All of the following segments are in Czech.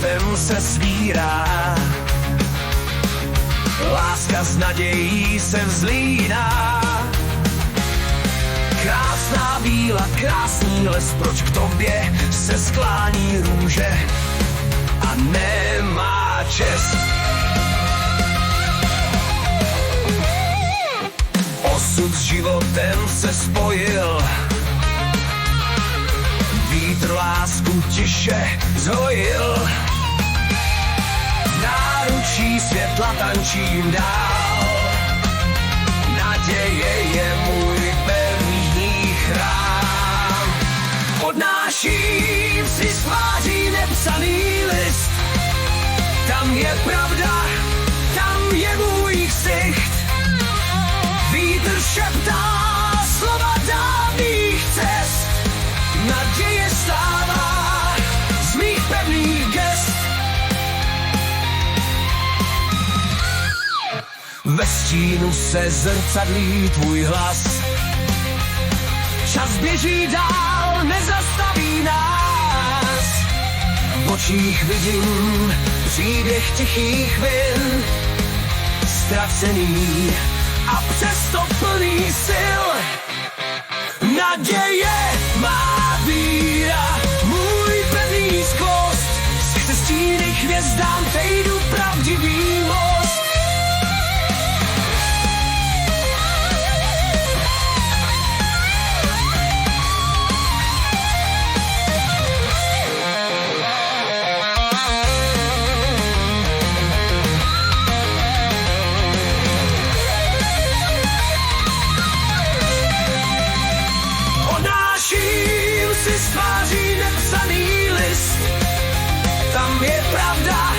životem se svírá. Láska s nadějí se vzlíná. Krásná víla, krásný les, proč k tobě se sklání růže a nemá čest. Osud s životem se spojil, vítr lásku tiše zhojil. V náručí světla tančím dál, naděje je můj pevný chrám. Odnáším si z tváří nepsaný list, tam je pravda, tam je můj ksicht. Vítr šeptá slova dávných cest, naděje stává z mých pevných gest. Ve stínu se zrcadlí tvůj hlas, čas běží dál, nezastaví nás. V očích vidím příběh tichých vin, ztracený a přesto plný sil. Naděje má víra, můj pevný skvost, skrze stíny hvězdám vejdu pravdivý most. Si z tváří nepsaný list, tam je pravda,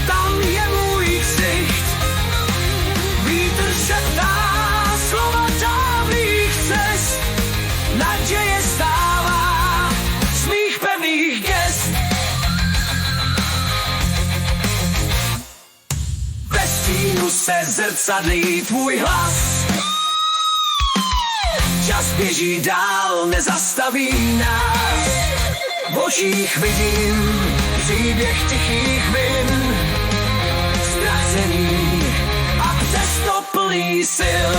tam je můj ksicht. Vítr šeptá slova dávných cest, naděje stává z mých pevných gest. Ve stínu se zrcadlí tvůj hlas, čas běží dál, nezastaví nás. V očích vidím příběh tichých vin, ztracený a přesto plný sil.